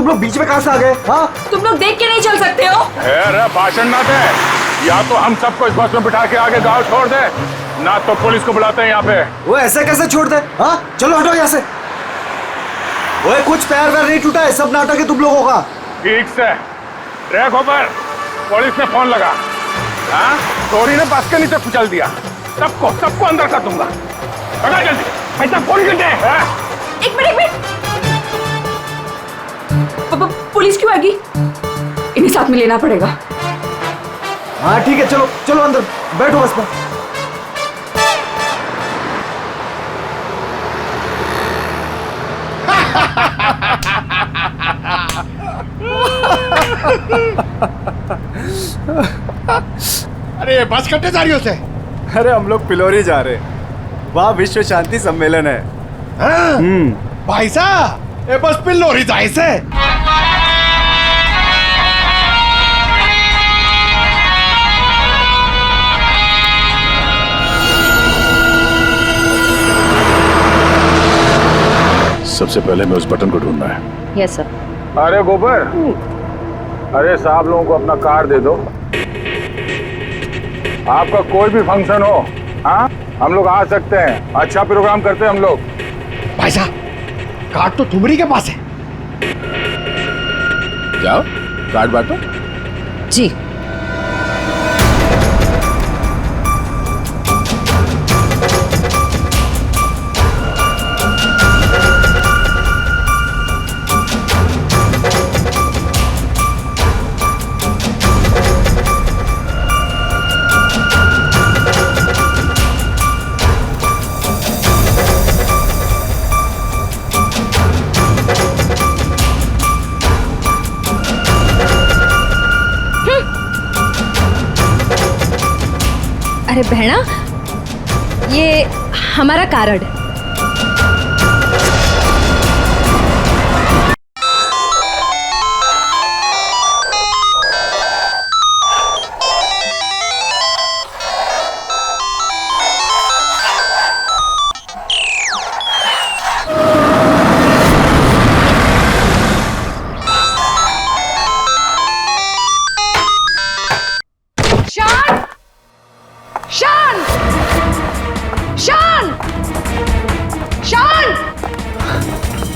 तुम लोग बीच में कहां से आ गए? हाँ, तुम लोग देख के नहीं चल सकते हो? अरे भाषण ना दे, या तो हम सबको इस बस में बिठा के आगे गांव छोड़ दे, ना तो पुलिस को बुलाते हैं यहाँ पे। वो ऐसे कैसे छोड़ दे? हाँ, चलो हटो यहाँ से। ओए, कुछ पैर वैर नहीं टूटा है, सब नाटक है तुम लोगों का। ठीक से ट्रैक ऊपर, पुलिस ने फोन लगा। हाँ, चोरी ने बस के नीचे कुचल दिया। सबको अंदर कर दूंगा। बता जल्दी, ऐसा फोन करते हैं। एक मिनट। पुलिस क्यों आएगी? इन्हें साथ में लेना पड़ेगा। हाँ ठीक है, चलो चलो अंदर बैठो बस में। अरे बस कट्टे जा रही हो से? अरे हम लोग पिलोरी जा रहे हैं, वहाँ विश्व शांति सम्मेलन है। भाई साहब, ये बस पिलोरी जाए से? सबसे पहले मैं उस बटन को ढूंढना है। Yes sir. अरे गोबर, अरे साहब लोगों को अपना कार्ड दे दो। आपका कोई भी फंक्शन हो, हाँ, हम लोग आ सकते हैं। अच्छा प्रोग्राम करते हैं हम लोग। भाई साहब, कार्ड तो तुम्हारी के पास है। जाओ कार्ड बांटो। जी। अरे बहना, ये हमारा कार्ड।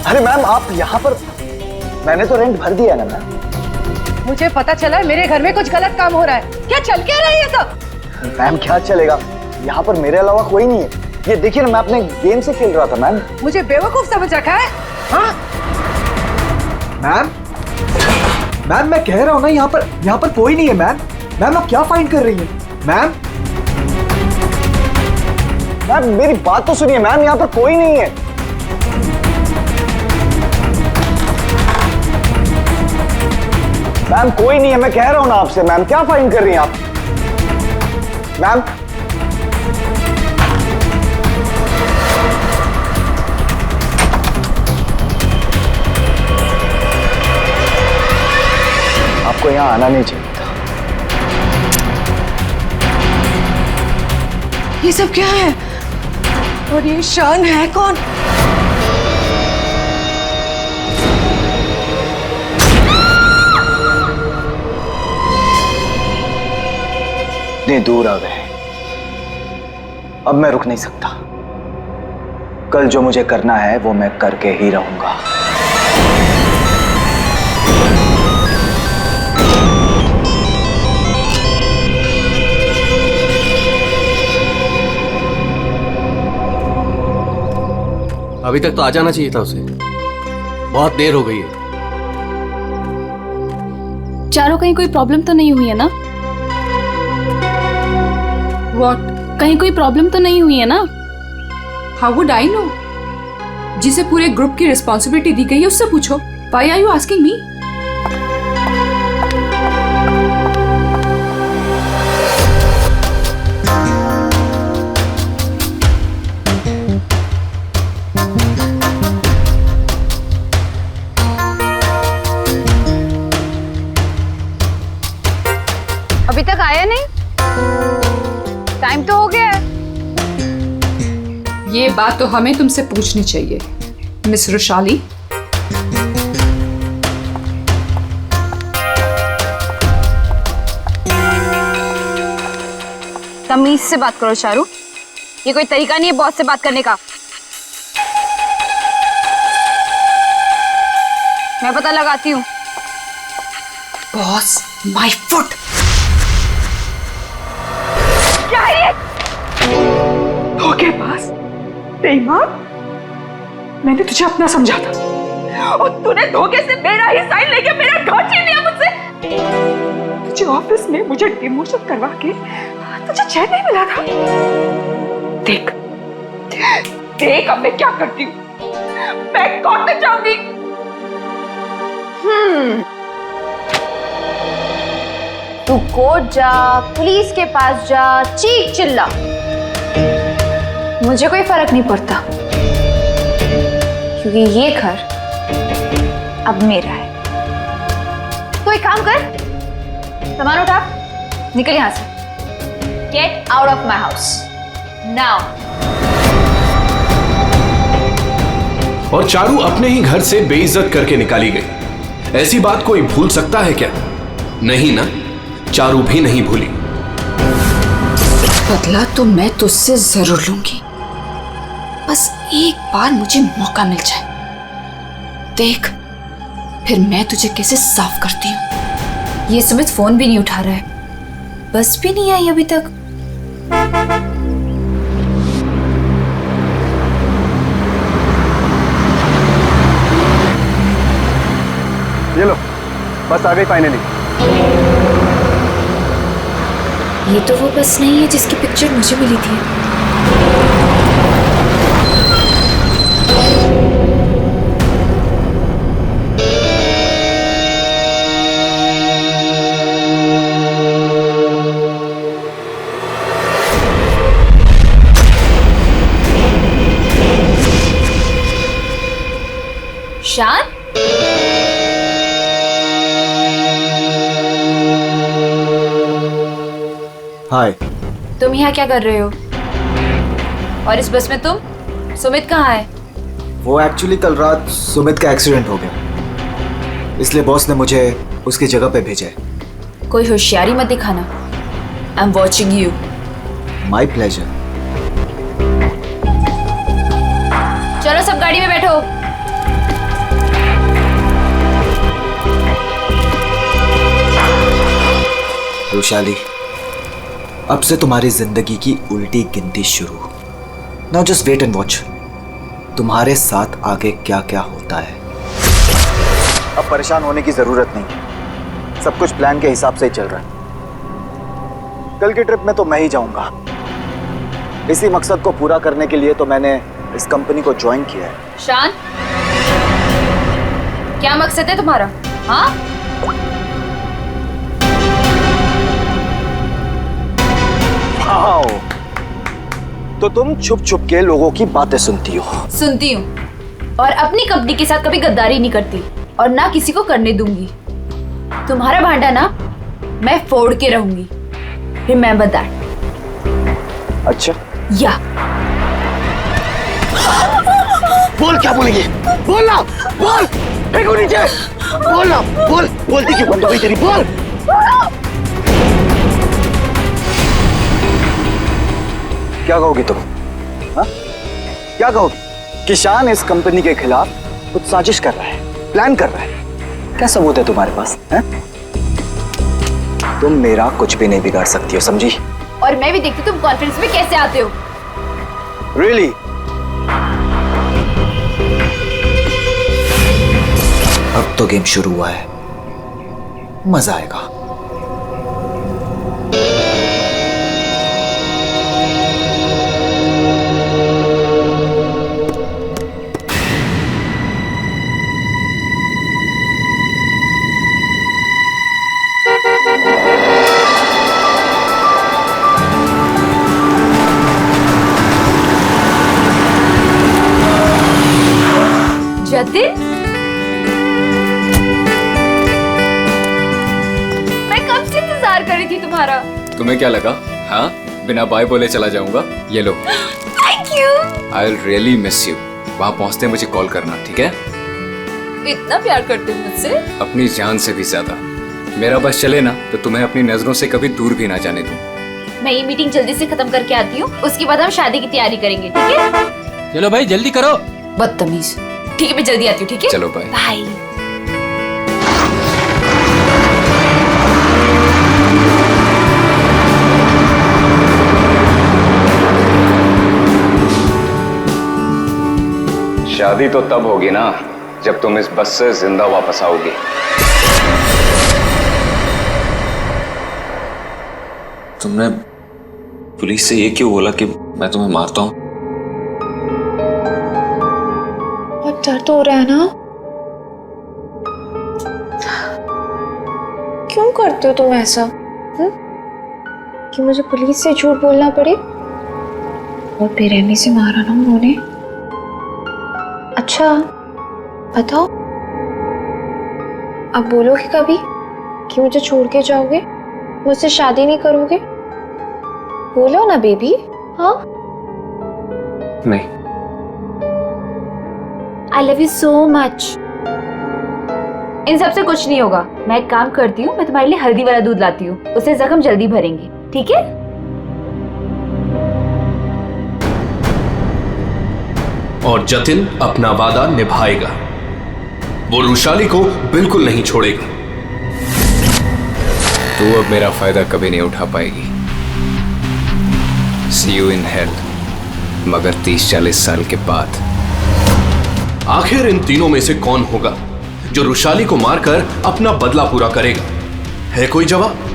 अरे मैम, आप यहाँ पर? मैंने तो रेंट भर दिया है ना मैम। मुझे पता चला मेरे घर में कुछ गलत काम हो रहा है। क्या चल क्या रही है सब? मैम क्या चलेगा, यहाँ पर मेरे अलावा कोई नहीं है। ये देखिए ना, मैं अपने गेम से खेल रहा था मैम। मुझे बेवकूफ समझ रखा है? हाँ मैम, मैम मैं कह रहा हूँ ना, यहाँ पर कोई नहीं है मैम। मैम आप क्या फाइंड कर रही हैं? मैम मैम मेरी बात तो सुनिए मैम, यहाँ पर कोई नहीं है। मैम कोई नहीं है, मैं कह रहा हूं ना आपसे। मैम क्या फाइंड कर रही हैं आप? मैम आपको यहां आना नहीं चाहिए था। ये सब क्या है? और ये शान है कौन? इतने दूर आ गए, अब मैं रुक नहीं सकता। कल जो मुझे करना है वो मैं करके ही रहूंगा। अभी तक तो आ जाना चाहिए था उसे, बहुत देर हो गई है। चारों कहीं कोई प्रॉब्लम तो नहीं हुई है ना? What? कहीं कोई प्रॉब्लम तो नहीं हुई है ना? How would I know? जिसे पूरे ग्रुप की रिस्पॉन्सिबिलिटी दी गई है उससे पूछो। Why are you asking me? अभी तक आया नहीं? टाइम तो हो गया है। ये बात तो हमें तुमसे पूछनी चाहिए, मिस रुशाली। तमीज से बात करो चारू, ये कोई तरीका नहीं है बॉस से बात करने का। मैं पता लगाती हूँ। Boss my foot. क्या है ये? धोखेबाज, बेईमान। मैंने तुझे अपना समझा था और तूने धोखे से मेरा ही साइन लेके मेरा घर छीन लिया मुझसे। तुझे ऑफिस में मुझे डिमोशन करवा के तुझे चैन नहीं मिला था। देख देख अब मैं क्या करती हूँ। मैं कोर्ट में जाऊंगी। तू कोर्ट जा, पुलिस के पास जा, चीख चिल्ला, मुझे कोई फर्क नहीं पड़ता, क्योंकि ये घर अब मेरा है। तो एक काम कर, सामान उठा, निकल यहां से। Get out of my house now. और चारू अपने ही घर से बेइज्जत करके निकाली गई। ऐसी बात कोई भूल सकता है क्या? नहीं ना, चारू भी नहीं भूली। बदला तो मैं तुझसे जरूर लूंगी, बस एक बार मुझे मौका मिल जाए। देख फिर मैं तुझे कैसे साफ करती हूँ। ये सुमित फोन भी नहीं उठा रहा है, बस भी नहीं आई अभी तक। ये लो, बस आ गई फाइनली। ये तो वो बस नहीं है जिसकी पिक्चर मुझे मिली थी। शान, हाय। तुम यहाँ क्या कर रहे हो? और इस बस में तुम? सुमित कहाँ है? वो एक्चुअली कल रात सुमित का एक्सीडेंट हो गया, इसलिए बॉस ने मुझे उसकी जगह पे भेजा है। कोई होशियारी मत दिखाना। I am watching you. My pleasure. चलो सब गाड़ी में बैठो। वैशाली, अब से तुम्हारी जिंदगी की उल्टी गिनती शुरू। Now just wait and watch, तुम्हारे साथ आगे क्या क्या होता है। अब परेशान होने की जरूरत नहीं, सब कुछ प्लान के हिसाब से ही चल रहा है। कल की ट्रिप में तो मैं ही जाऊंगा। इसी मकसद को पूरा करने के लिए तो मैंने इस कंपनी को ज्वाइन किया है। शान, क्या मकसद है तुम्हारा? हाँ, वाओ, तो तुम छुप छुप के लोगों की बातें सुनती हो? सुनती हूँ, और अपनी कंपनी के साथ कभी गद्दारी नहीं करती और ना किसी को करने दूंगी। तुम्हारा भांडा ना मैं फोड़ के रहूंगी। Remember that. अच्छा, या बोल क्या बोलेगी? बोल ना, बोल। फेंको नीचे, बोल ना, बोल। बोलती क्यों बंद हो गई तेरी? बोल। क्या कहोगी तुम? हाँ? क्या कहोगी? कि शान इस कंपनी के खिलाफ कुछ साजिश कर रहा है, प्लान कर रहा है। क्या सबूत है तुम्हारे पास? है? तुम मेरा कुछ भी नहीं बिगाड़ सकती हो, समझी? और मैं भी देखती तुम कॉन्फ्रेंस में कैसे आते हो। Really? अब तो गेम शुरू हुआ है, मजा आएगा। जतिन, मैं कब से इंतजार कर रही थी तुम्हारा। तुम्हें क्या लगा? हाँ, बिना बाय बोले चला जाऊंगा? ये लो। Thank you. I will really miss you. वहां पहुंचते मुझे कॉल करना, ठीक है? इतना प्यार करते हो मुझसे? अपनी जान से भी ज्यादा। मेरा बस चले ना तो तुम्हें अपनी नजरों से कभी दूर भी ना जाने दूं। मैं ये मीटिंग जल्दी से खत्म करके आती हूँ, उसके बाद हम शादी की तैयारी करेंगे, ठीक है? चलो भाई जल्दी करो। बदतमीज। ठीक है, मैं जल्दी आती हूँ, ठीक है? चलो बाय। बाय। शादी तो तब होगी ना जब तुम इस बस से जिंदा वापस आओगी। तुमने पुलिस से ये क्यों बोला कि मैं तुम्हें मारता हूँ? बहुत डर तो हो रहा है ना? क्यों करते हो तुम ऐसा? कि मुझे पुलिस से झूठ बोलना पड़े? और बेरहमी से मारा ना उन्होंने। अच्छा बताओ, अब बोलोगे कभी कि मुझे छोड़ के जाओगे, मुझसे शादी नहीं करोगे? बोलो ना बेबी। हाँ, नहीं। I love you so much। इन सब से कुछ नहीं होगा। मैं एक काम करती हूँ, मैं तुम्हारे लिए हल्दी वाला दूध लाती हूँ, उससे जख्म जल्दी भरेंगे, ठीक है? और जतिन अपना वादा निभाएगा। वो रुशाली को बिल्कुल नहीं छोड़ेगा। तू अब मेरा फायदा कभी नहीं उठा पाएगी। See you in hell, मगर 30-40 साल के बाद। आखिर इन तीनों में से कौन होगा जो रुशाली को मारकर अपना बदला पूरा करेगा? है कोई जवाब?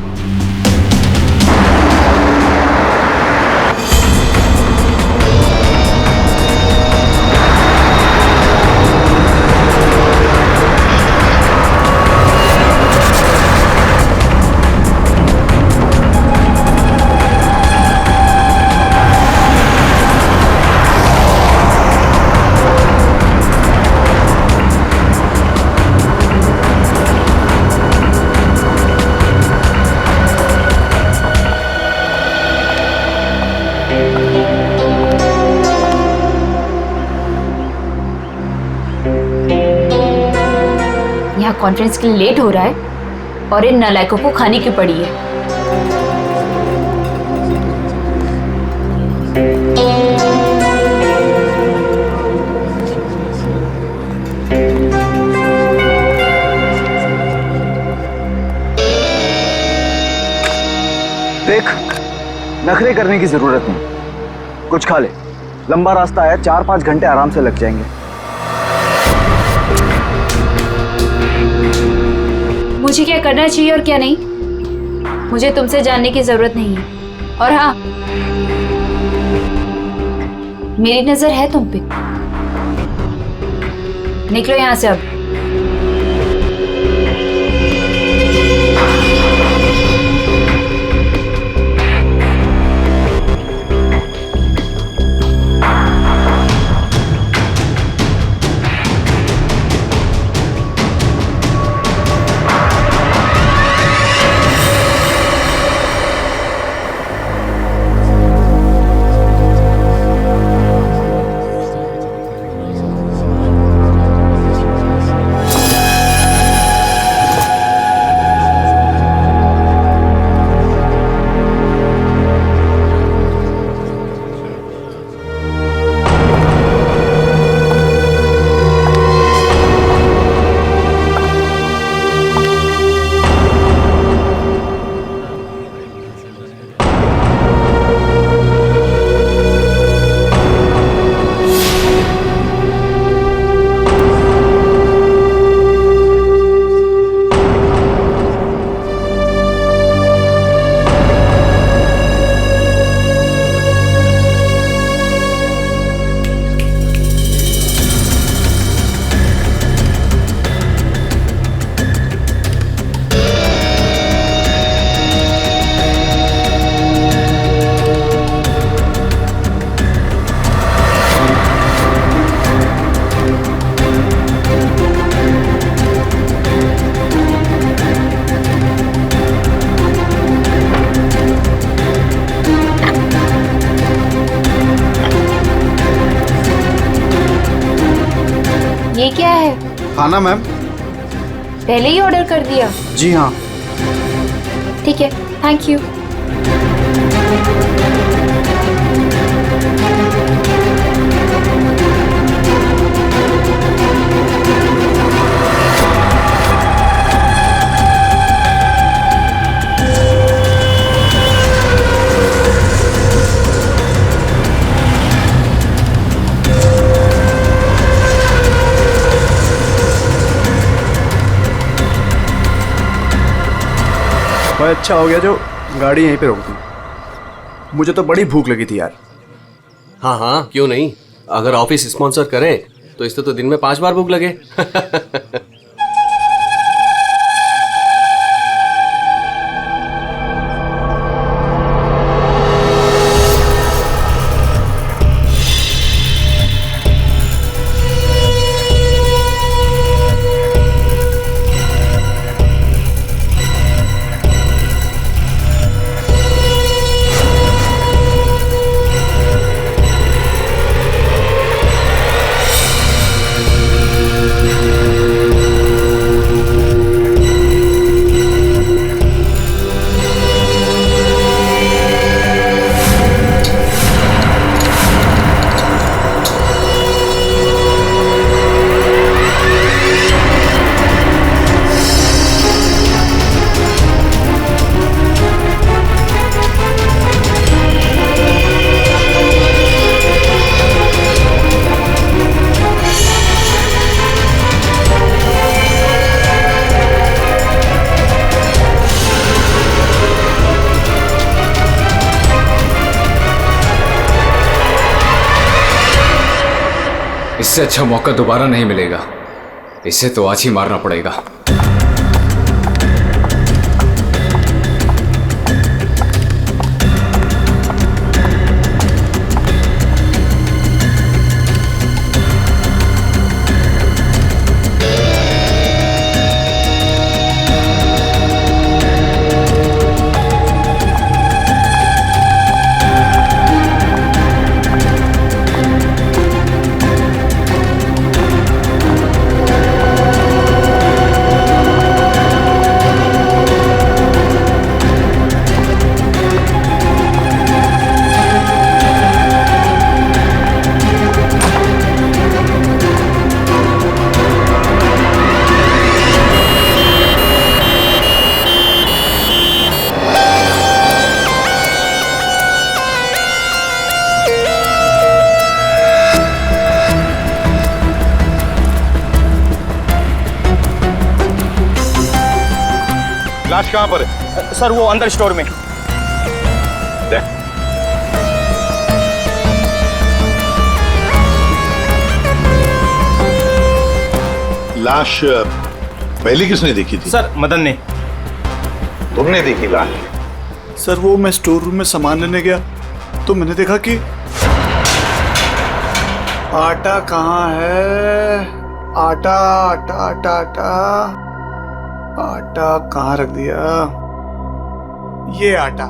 यहाँ कॉन्फ्रेंस के लिए लेट हो रहा है और इन नालायकों को खाने की पड़ी है। देख, नखरे करने की जरूरत नहीं, कुछ खा ले। लंबा रास्ता है, 4-5 घंटे आराम से लग जाएंगे। मुझे क्या करना चाहिए और क्या नहीं, मुझे तुमसे जानने की जरूरत नहीं है। और हाँ, मेरी नजर है तुम पे। निकलो यहां से अब। ये क्या है? खाना मैम। पहले ही ऑर्डर कर दिया? जी हाँ। ठीक है, थैंक यू। भाई अच्छा हो गया जो गाड़ी यहीं पे रोक दी, मुझे तो बड़ी भूख लगी थी यार। हाँ हाँ, क्यों नहीं। अगर ऑफिस स्पॉन्सर करे तो इससे तो दिन में 5 बार भूख लगे। इससे अच्छा मौका दोबारा नहीं मिलेगा, इसे तो आज ही मारना पड़ेगा। लाश कहाँ पर है? सर वो अंदर स्टोर में। लाश पहले किसने देखी थी? सर मदन ने। तुमने देखी लाश? सर वो मैं स्टोर रूम में सामान लेने गया तो मैंने देखा कि आटा कहाँ है, आटा आटा आटा आटा आटा कहाँ रख दिया, ये आटा।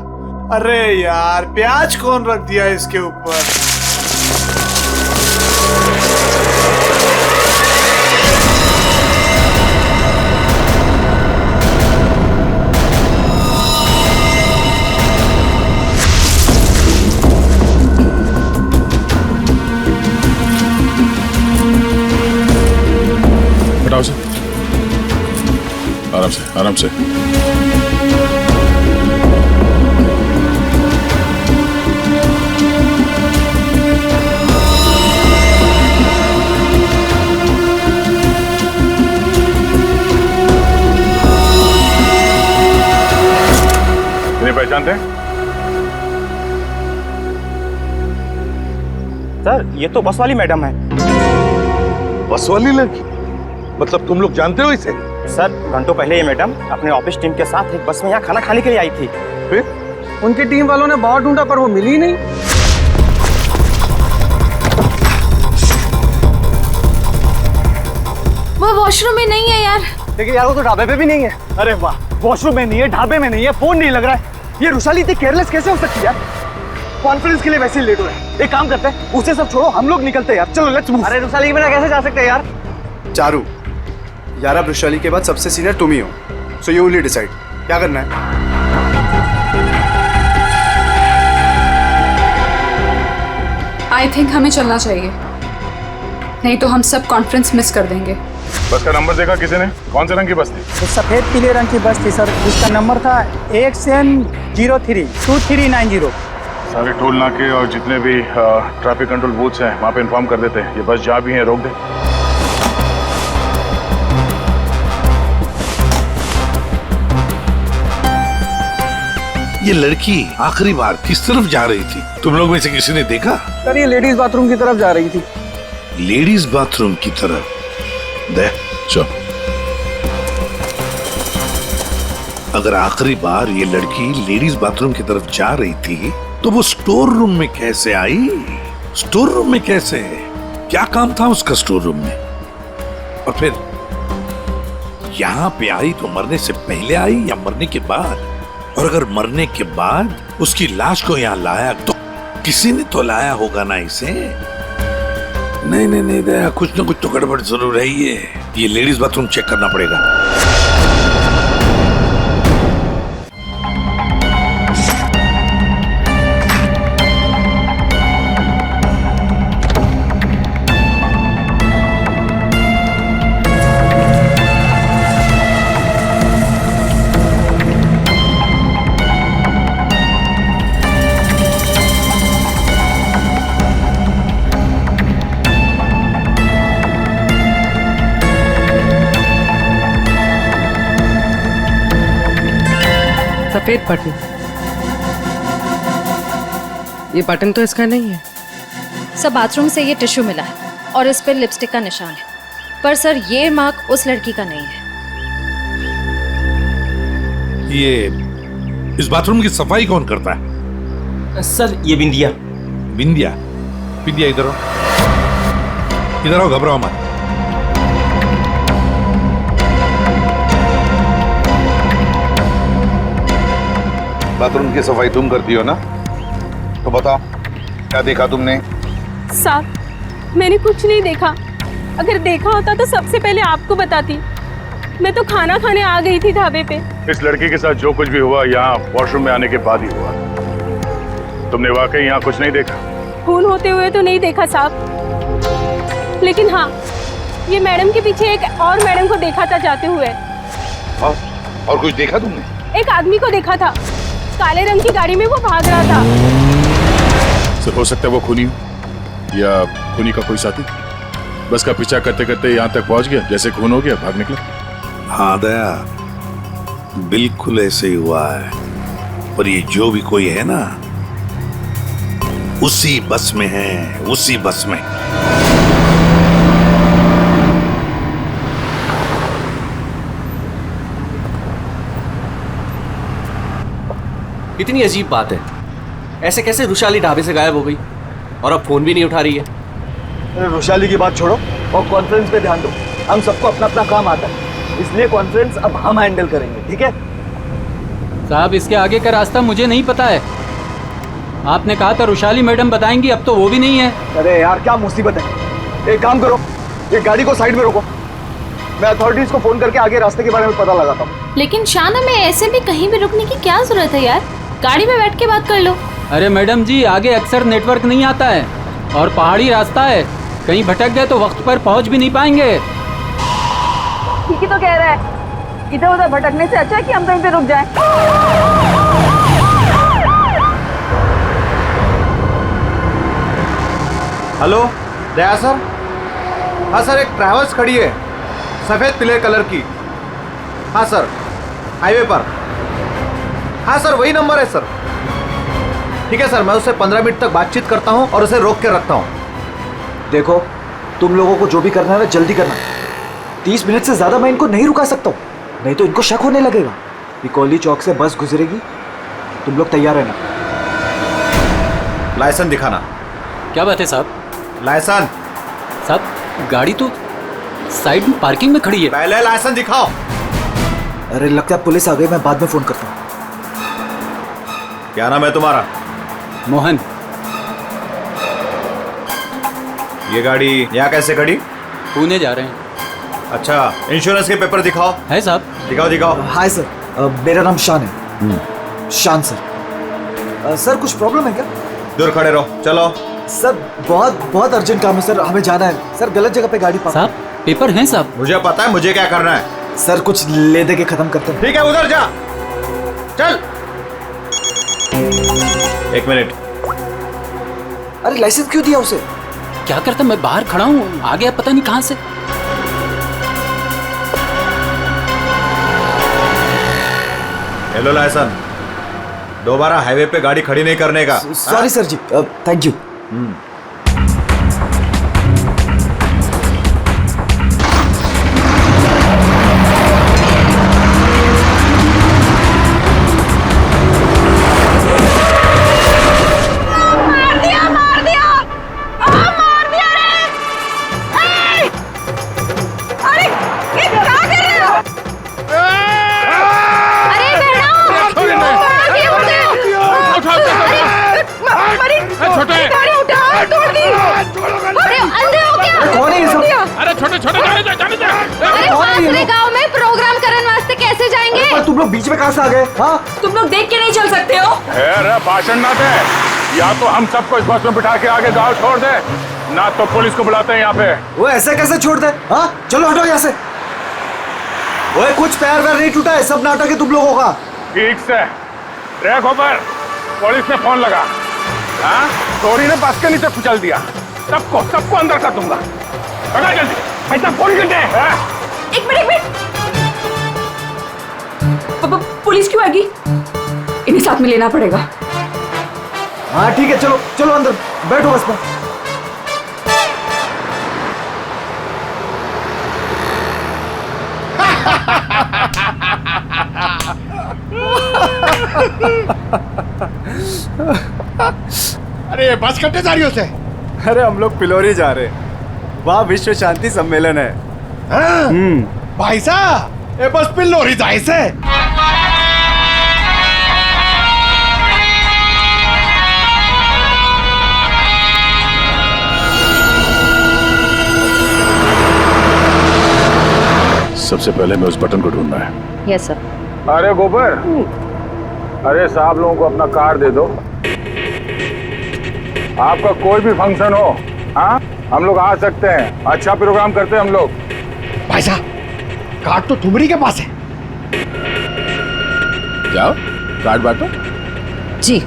अरे यार प्याज कौन रख दिया इसके ऊपर। हटाओ से, आराम से आराम से। इन्हें पहचानते हैं? सर ये तो बस वाली मैडम है। बस वाली लड़की? मतलब तुम लोग जानते हो इसे? सर घंटों पहले ये मैडम अपने ऑफिस टीम के साथ एक बस में यहाँ खाना खाने के लिए आई थी। फिर उनकी टीम वालों ने बहुत ढूंढा पर वो मिली नहीं। वो वॉशरूम में नहीं है यार। देखिए यार वो तो ढाबे पे भी नहीं है। अरे वाह, वॉशरूम में नहीं है, ढाबे में नहीं है, फोन नहीं लग रहा है। ये रुशाली इतनी केयरलेस कैसे हो सकती है यार? कॉन्फ्रेंस के लिए वैसे ही लेट हो रहा है। एक काम करते हैं, उसे सब छोड़ो, हम लोग निकलते हैं यार। चलो लेट्स मूव। अरे रुशाली के बिना कैसे जा सकते हैं यार? चारू यार, अब वृषाली के बाद सबसे सीनियर तुम ही हो, सो यू विल डिसाइड क्या करना है। आई थिंक हमें चलना चाहिए, नहीं तो हम सब कॉन्फ्रेंस मिस कर देंगे। बस का नंबर देखा किसी ने? कौन से रंग की बस थी? तो सफेद पीले रंग की बस थी सर, जिसका नंबर था XN032390। सारे टोल नाके और जितने भी ट्रैफिक कंट्रोल बूथ्स हैं वहाँ पे इन्फॉर्म कर देते हैं, ये बस जहाँ भी है रोक दे। ये लड़की आखिरी बार किस तरफ जा रही थी? तुम लोग में से किसी ने देखा? सर ये लेडीज बाथरूम की तरफ जा रही थी। लेडीज बाथरूम की तरफ? दे चल। अगर आखिरी बार ये लड़की लेडीज बाथरूम की तरफ जा रही थी तो वो स्टोर रूम में कैसे आई? स्टोर रूम में कैसे? क्या काम था उसका स्टोर रूम में? और फिर यहाँ पे आई तो मरने से पहले आई या मरने के बाद? और अगर मरने के बाद उसकी लाश को यहाँ लाया तो किसी ने तो लाया होगा ना इसे? नहीं नहीं नहीं दया, कुछ ना कुछ तो गड़बड़ जरूर है। ये लेडीज बाथरूम चेक करना पड़ेगा। सफेद बटन, ये बटन तो इसका नहीं है। सर बाथरूम से ये टिश्यू मिला है और इस पर लिपस्टिक का निशान है, पर सर ये मार्क उस लड़की का नहीं है। ये इस बाथरूम की सफाई कौन करता है? सर ये बिंदिया। बिंदिया? बिंदिया इधर आओ, इधर आओ, घबराओ मत। बाथरूम की सफाई तुम करती हो ना? तो बताओ क्या देखा तुमने? साहब मैंने कुछ नहीं देखा, अगर देखा होता तो सबसे पहले आपको बताती। मैं तो खाना खाने आ गई थी ढाबे पे। इस लड़की के साथ जो कुछ भी हुआ यहाँ वॉशरूम में आने के बाद ही हुआ। तुमने वाकई यहाँ कुछ नहीं देखा? खून होते हुए तो नहीं देखा साहब, लेकिन हाँ ये मैडम के पीछे एक और मैडम को देखा था जाते हुए। और कुछ देखा तुमने? एक आदमी को देखा था, काले रंग की गाड़ी में वो भाग रहा था। सिर्फ हो सकता है वो खूनी हो या खूनी का कोई साथी। बस का पीछा करते करते यहाँ तक पहुंच गया, जैसे खून हो गया भाग निकला। हाँ दया, बिल्कुल ऐसे ही हुआ है। पर ये जो भी कोई है ना, उसी बस में है, उसी बस में। कितनी अजीब बात है, ऐसे कैसे रुशाली ढाबे से गायब हो गई और अब फोन भी नहीं उठा रही है? रुशाली की बात छोड़ो और कॉन्फ्रेंस पे ध्यान दो। हम सबको अपना अपना काम आता है, इसलिए कॉन्फ्रेंस अब हम हैंडल करेंगे, ठीक है? साहब इसके आगे का रास्ता मुझे नहीं पता है। आपने कहा था रुशाली मैडम बताएंगी, अब तो वो भी नहीं है। अरे यार क्या मुसीबत है। एक काम करो, एक गाड़ी को साइड में रोको, मैं अथॉरिटीज को फोन करके आगे रास्ते के बारे में पता लगाता हूँ। लेकिन शाना में ऐसे भी कहीं भी रुकने की क्या जरूरत है यार, गाड़ी में बैठ के बात कर लो। अरे मैडम जी, आगे अक्सर नेटवर्क नहीं आता है और पहाड़ी रास्ता है, कहीं भटक गए तो वक्त पर पहुंच भी नहीं पाएंगे। ठीक ही तो कह रहा है, इधर उधर भटकने से अच्छा है कि हम कहीं पे रुक जाएं। हेलो दया सर? हाँ सर, एक ट्रैवल्स खड़ी है सफेद पीले कलर की। हाँ सर, हाईवे पर। हाँ सर वही नंबर है सर। ठीक है सर, मैं उससे 15 मिनट तक बातचीत करता हूँ और उसे रोक के रखता हूँ। देखो तुम लोगों को जो भी करना है ना जल्दी करना। 30 मिनट से ज्यादा मैं इनको नहीं रुका सकता हूँ, नहीं तो इनको शक होने लगेगा। पिकोली चौक से बस गुजरेगी, तुम लोग तैयार रहना। लाइसेंस दिखाना। क्या बात है साहब? लाइसेंस साहब गाड़ी तो साइड में पार्किंग में खड़ी है। पहले लाइसेंस दिखाओ। अरे लगता है पुलिस आ गई, मैं बाद में फोन करता हूँ। क्या नाम है तुम्हारा? मोहन। ये गाड़ी यहाँ कैसे खड़ी? पुणे जा रहे हैं। अच्छा, इंश्योरेंस के पेपर दिखाओ। है साहब? दिखाओ दिखाओ। हाय सर, मेरा नाम शान है। शान सर। सर कुछ प्रॉब्लम है क्या? दूर खड़े रहो, चलो। सर बहुत बहुत अर्जेंट काम है सर, हमें जाना है सर। गलत जगह पे गाड़ी पार्क। साहब पेपर हैं साहब। मुझे पता है मुझे क्या करना है। सर कुछ ले दे के खत्म करते हैं। ठीक है उधर जा, चल। 1 मिनट। अरे लाइसेंस क्यों दिया उसे? क्या करता, मैं बाहर खड़ा हूँ, आ गया पता नहीं कहाँ से। हेलो लाइसेंस, दोबारा हाईवे पे गाड़ी खड़ी नहीं करने का। Sorry sir ji, thank you. तुम लोग बीच में कहां से आ गए? हाँ तुम लोग देख के नहीं चल सकते हो? अरे भाषण ना दे, या तो हम सबको इस बस में बिठा के आगे गांव छोड़ दे, ना तो पुलिस को बुलाते हैं यहाँ पे। वो ऐसे कैसे छोड़ दे? हाँ चलो हटो यहाँ से। वो कुछ पैर वैर नहीं टूटा है, सब नाटक है तुम लोगों का। ठीक से ट्रैक ऊपर, पुलिस ने फोन लगा। हाँ चोरी ने बस के नीचे कुचल दिया, सबको अंदर कर दूंगा। पकड़ जल्दी, पैसा फोन कर दे। एक मिनट, पुलिस क्यों आएगी? इन्हें साथ में लेना पड़ेगा। हाँ ठीक है, चलो चलो अंदर बैठो बस में। अरे बस कट्टे जा रही हो से? अरे हम लोग पिलोरी जा रहे हैं, वहाँ विश्व शांति सम्मेलन है। भाई साहब ये बस पिलोरी जाए से। सबसे पहले मैं उस बटन को ढूंढना है। Yes sir. अरे गोबर, अरे साहब लोगों को अपना कार्ड दे दो। आपका कोई भी फंक्शन हो, हाँ हम लोग आ सकते हैं, अच्छा प्रोग्राम करते हैं हम लोग। भाई साहब कार्ड तो तुम्हारी के पास है। जाओ कार्ड बांटो। जी।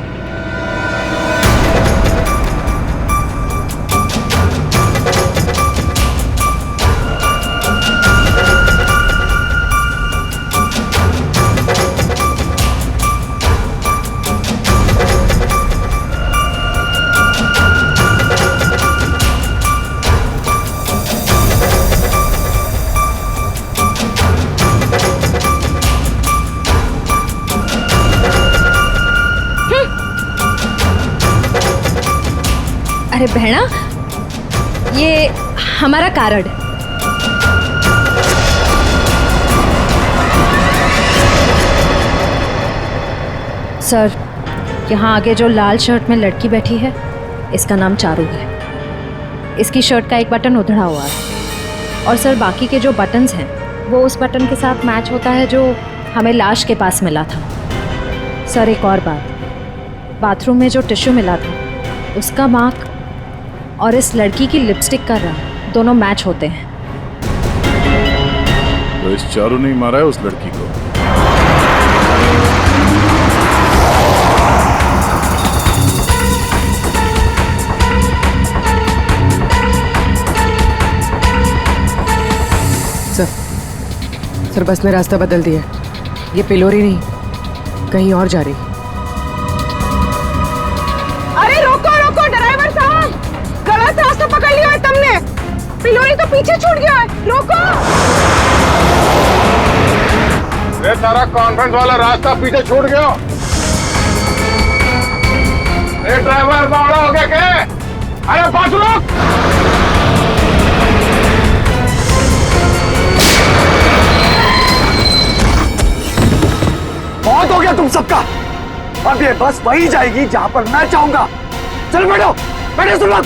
अरे बहना, ये हमारा कार्ड। सर, यहाँ आगे जो लाल शर्ट में लड़की बैठी है, इसका नाम चारू है। इसकी शर्ट का एक बटन उधड़ा हुआ है, और सर बाकी के जो बटन्स हैं वो उस बटन के साथ मैच होता है जो हमें लाश के पास मिला था। सर एक और बात, बाथरूम में जो टिश्यू मिला था उसका मार्क और इस लड़की की लिपस्टिक का रंग दोनों मैच होते हैं। तो इस चारू ने मारा है उस लड़की को। सर बस ने रास्ता बदल दिया, ये पिलोरी नहीं कहीं और जा रही। अरे रोको रोको ड्राइवर साहब, गलत रास्ता पकड़ लिया है तुमने, पिलोरी तो पीछे छूट गया है, रोको। ये सारा कॉन्फ्रेंस वाला रास्ता पीछे छूट गया। ये ड्राइवर बावड़ा हो गया क्या? अरे पास रोक। बहुत हो गया तुम सबका, अब ये बस वही जाएगी जहां पर मैं चाहूंगा। चल बैठो बैठो सुन लोग।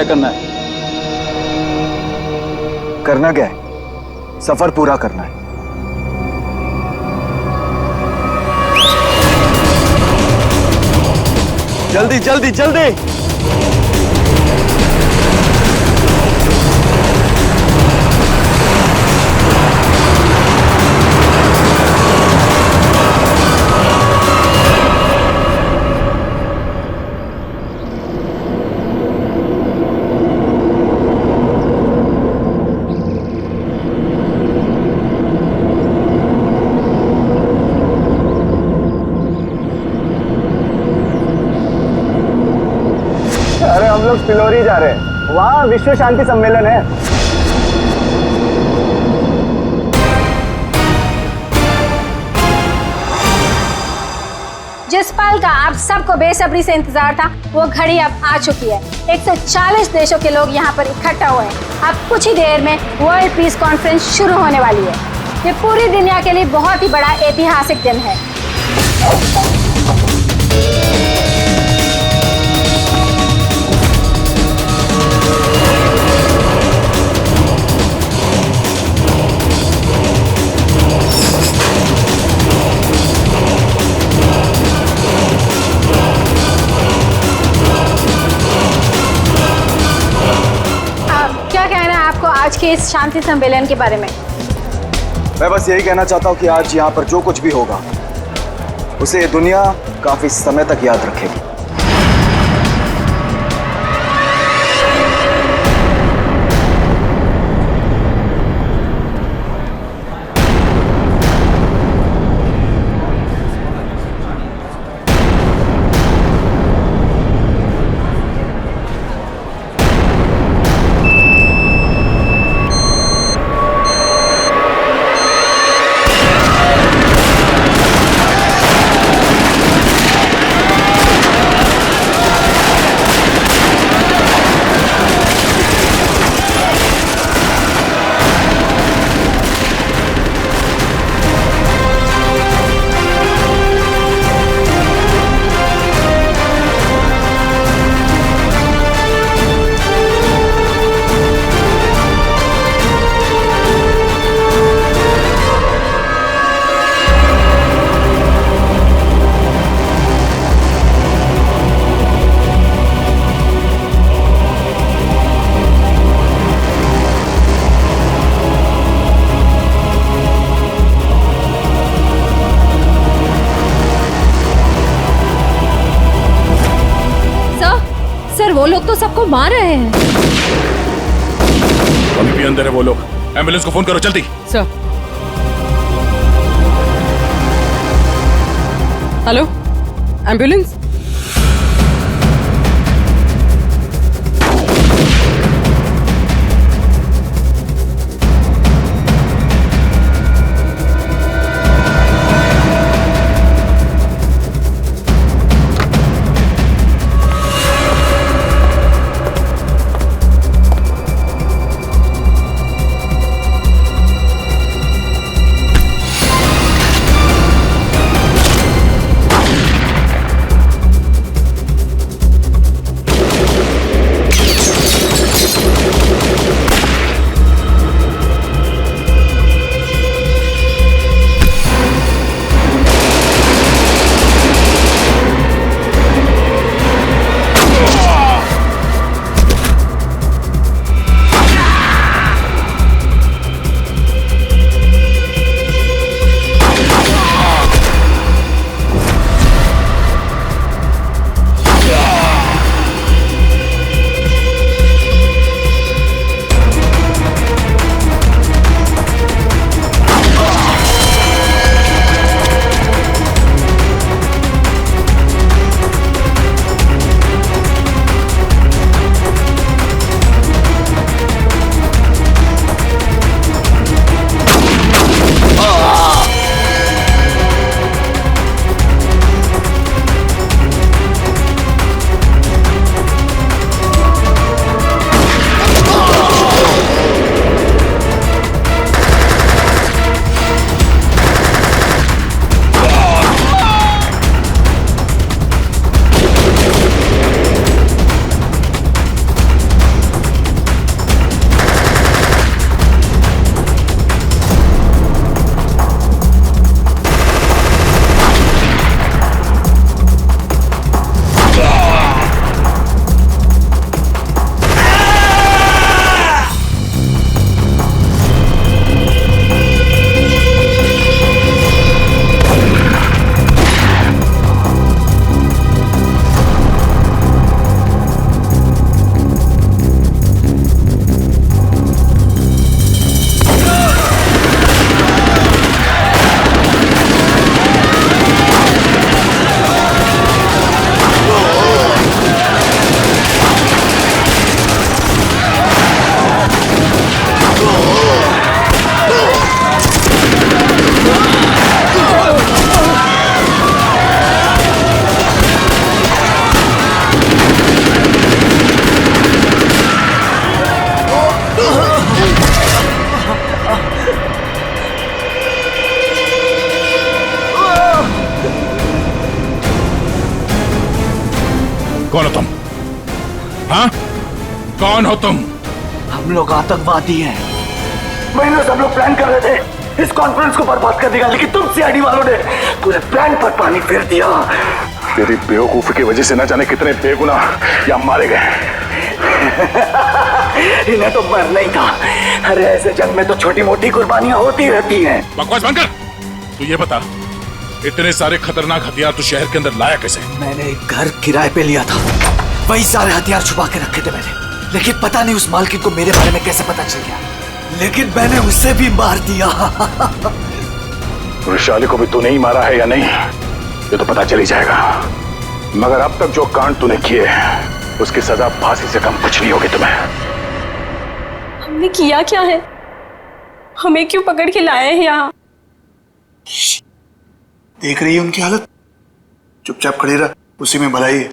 तय करना है। करना क्या है? सफर पूरा करना है। जल्दी जल्दी जल्दी। अरे हम लोग फिलौरी जा रहे हैं, वहाँ विश्व शांति सम्मेलन है। जिस पल का आप सबको बेसब्री से इंतजार था, वो घड़ी अब आ चुकी है। 140 देशों के लोग यहाँ पर इकट्ठा हुए हैं। अब कुछ ही देर में वर्ल्ड पीस कॉन्फ्रेंस शुरू होने वाली है। ये पूरी दुनिया के लिए बहुत ही बड़ा ऐतिहासिक दिन है। क्या कहना है आपको आज के इस शांति सम्मेलन के बारे में? मैं बस यही कहना चाहता हूँ कि आज यहाँ पर जो कुछ भी होगा उसे ये दुनिया काफी समय तक याद रखेगी। वो लोग तो सबको मार रहे हैं। अभी भी अंदर है वो लोग। एम्बुलेंस को फोन करो जल्दी। सर। Hello, ambulance. कौन हो तुम? हम लोग आतंकवादी हैं। महीनों से हम लोग प्लान कर रहे थे इस कॉन्फ्रेंस को बर्बाद करने का, लेकिन तुम सीआईडी वालों ने पूरे प्लान पर पानी फेर दिया। तेरी बेवकूफी की वजह से न जाने कितने बेगुनाह या मारे गए। इन्हें तो मरना ही था। अरे ऐसे जंग में तो छोटी मोटी कुर्बानियां होती रहती हैं। बकवास बंद कर। तू ये बता, इतने सारे खतरनाक हथियार तू शहर के अंदर लाया कैसे? मैंने एक घर किराए पे लिया था, वही सारे हथियार छुपा के रखे थे मैंने। लेकिन पता नहीं उस मालकिन को मेरे बारे में कैसे पता चल गया, लेकिन मैंने उसे भी मार दिया। वैशाली को भी तूने ही मारा है या नहीं ये तो पता चल ही जाएगा, मगर अब तक जो कांड तूने किए उसकी सजा फांसी से कम कुछ नहीं होगी तुम्हें। हमने किया क्या है? हमें क्यों पकड़ के लाए हैं यहाँ? देख रही है उनकी हालत, चुपचाप खड़ी रह, उसी में भलाई है।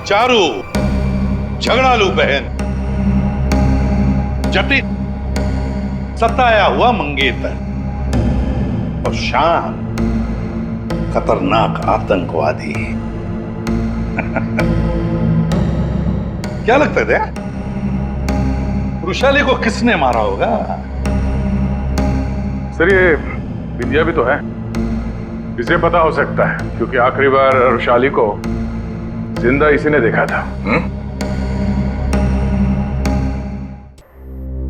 चारू झगड़ालू बहन, जटिल सताया हुआ मंगेतर और शान खतरनाक आतंकवादी। क्या लगता है वृषाली को किसने मारा होगा? सर ये विद्या भी तो है, इसे पता हो सकता है क्योंकि आखिरी बार वृषाली को जिंदा इसी ने देखा था।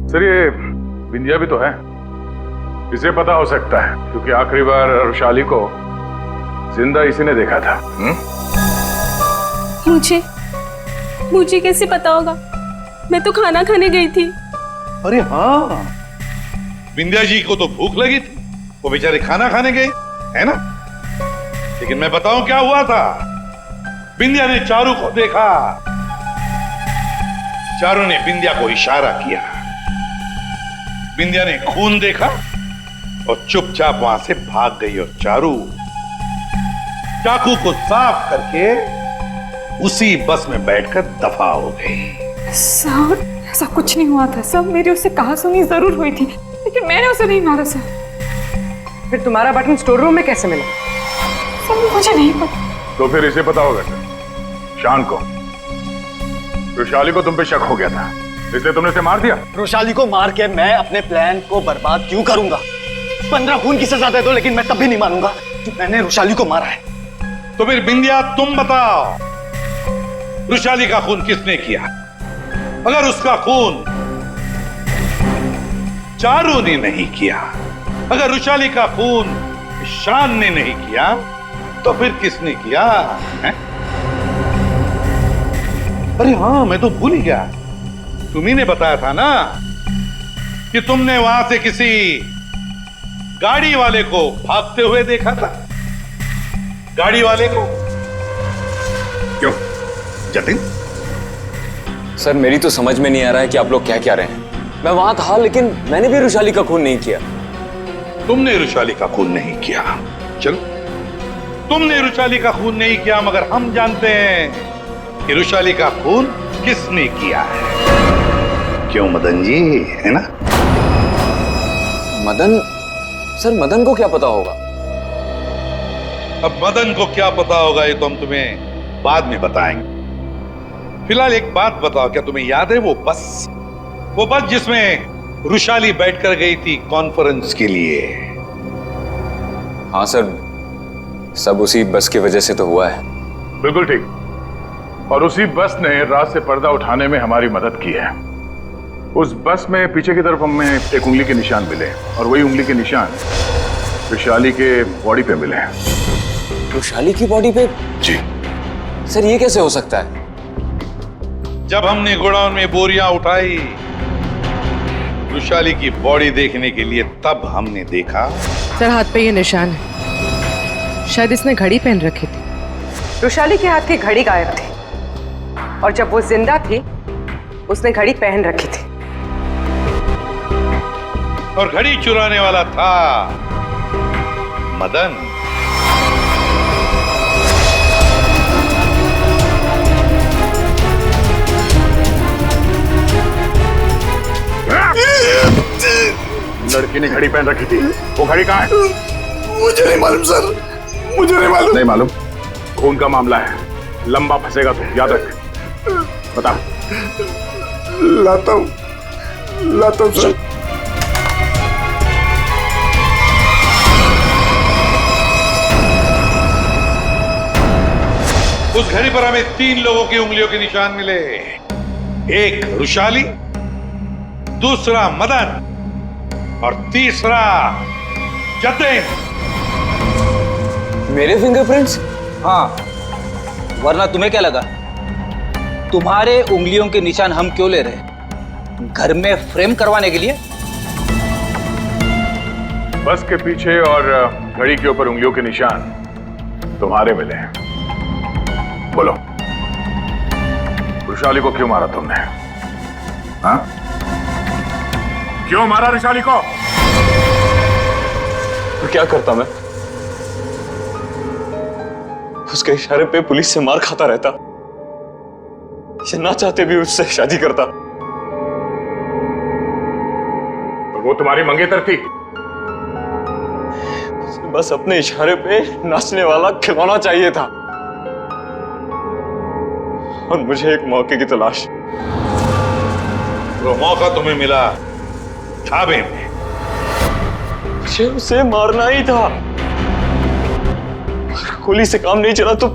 सर ये विंध्या भी तो है, इसे पता हो सकता है क्योंकि आखिरी बार वृषाली को जिंदा इसी ने देखा था। मुझे कैसे पता होगा? मैं तो खाना खाने गई थी। अरे हाँ, विंध्या जी को तो भूख लगी थी, वो बेचारे खाना खाने गए, है ना? लेकिन मैं बताऊं क्या हुआ था। विंध्या ने चारू को देखा, चारू ने विंध्या को इशारा किया, विंध्या ने खून देखा और चुपचाप वहां से भाग गई और चारू चाकू को साफ करके उसी बस में बैठकर दफा हो गई। सर ऐसा कुछ नहीं हुआ था सर, मेरी उससे कहासुनी जरूर हुई थी, लेकिन मैंने उसे नहीं मारा सर। फिर तुम्हारा बटन स्टोर रूम में कैसे मिला? सर मुझे नहीं पता। तो फिर इसे पता होगा सर, शान को। वृषाली को तुम पे शक हो गया था, इसलिए तुमने इसे मार दिया। वृषाली को मार के मैं अपने प्लान को बर्बाद क्यों करूंगा? 15 खून की सजा दे दो, लेकिन मैं तब भी नहीं मानूंगा कि मैंने वृषाली को मारा है। तो फिर विंध्या तुम बताओ, वृषाली का खून किसने किया? अगर उसका खून चारू ने नहीं किया, अगर वृषाली का खून शान ने नहीं किया, तो फिर किसने किया है? अरे हाँ, मैं तो भूल ही गया, तुम्ही ने बताया था ना कि तुमने वहां से किसी गाड़ी वाले को भागते हुए देखा था। गाड़ी वाले को क्यों जतिन? सर मेरी तो समझ में नहीं आ रहा है कि आप लोग क्या कह रहे हैं। मैं वहां था लेकिन मैंने भी वृषाली का खून नहीं किया। तुमने वृषाली का खून नहीं किया, चलो तुमने वृषाली का खून नहीं किया, मगर हम जानते हैं कि वृषाली का खून किसने किया है। क्यों मदन जी, है ना? मदन? सर मदन को क्या पता होगा? अब मदन को क्या पता होगा ये तो हम तुम्हें बाद में बताएंगे। फिलहाल एक बात बताओ, क्या तुम्हें याद है वो बस जिसमें वृषाली बैठकर गई थी कॉन्फ्रेंस के लिए? हाँ सर, सब उसी बस की वजह से तो हुआ है। बिल्कुल ठीक, और उसी बस ने रात से पर्दा उठाने में हमारी मदद की है। उस बस में पीछे की तरफ हमें एक उंगली के निशान मिले और वही उंगली के निशान वृषाली के बॉडी पे मिले हैं। वृषाली की बॉडी पे? जी। सर ये कैसे हो सकता है? जब हमने गोडाउन में बोरियां उठाई वृषाली की बॉडी देखने के लिए, तब हमने देखा। सर हाथ पे ये निशान है, शायद इसने घड़ी पहन रखी थी। वृषाली के हाथ की घड़ी गायब थी और जब वो जिंदा थी उसने घड़ी पहन रखी थी। और घड़ी चुराने वाला था मदन। लड़की ने घड़ी पहन रखी थी, वो घड़ी कहाँ है? मुझे नहीं मालूम सर, मुझे नहीं मालूम। नहीं मालूम? खून का मामला है, लंबा फंसेगा तो याद रख। बता। लाता हूँ सर। उस घड़ी पर हमें 3 लोगों की उंगलियों के निशान मिले। एक रुशाली, दूसरा मदन और तीसरा जतिन। मेरे फिंगरप्रिंट्स? हाँ, वरना तुम्हें क्या लगा तुम्हारे उंगलियों के निशान हम क्यों ले रहे हैं? घर में फ्रेम करवाने के लिए? बस के पीछे और घड़ी के ऊपर उंगलियों के निशान तुम्हारे मिले हैं। बोलो, रुशाली को क्यों मारा तुमने? हाँ? क्यों मारा रुशाली को? तो क्या करता मैं? उसके इशारे पे पुलिस से मार खाता रहता, या ना चाहते भी उससे शादी करता। वो तुम्हारी मंगेतर थी? बस अपने इशारे पे नाचने वाला खिलौना चाहिए था, और मुझे एक मौके की तलाश। वो मौका तुम्हें मिला ढाबे में। मुझे उसे मारना ही था। गोली से काम नहीं चला तो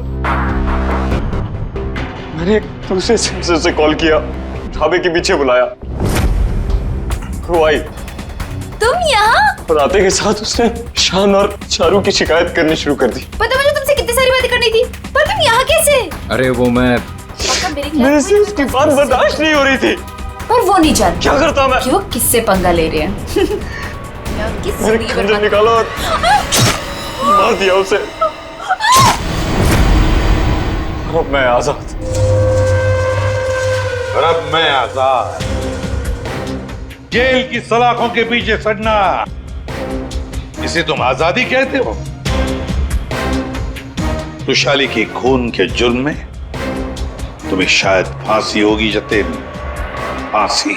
मैंने एक दूसरे सेंसर से कॉल किया, ढाबे के पीछे बुलाया। वो आई। तुम यहाँ? और आते के साथ उसने शान और चारू की शिकायत करनी शुरू कर दी। पता मुझे तुमसे कितनी सारी बातें करनी थी, पर तुम यहाँ कैसे? अरे वो मैं मेरे से उसकी बात बर्दाश्त नहीं हो रही थी। और वो नहीं जानती क्या करता मैं? क्यों किससे पंगा ले रहे हैं? मैंने खंजर निकाला और मार दिया उसे। अब मैं आजाद। और अब मैं आजाद। जेल की सलाखों के पीछे सड़ना, इसे तुम आजादी कहते हो? रुशाली के खून के जुर्म में तुम्हें शायद फांसी होगी जतिन, फांसी।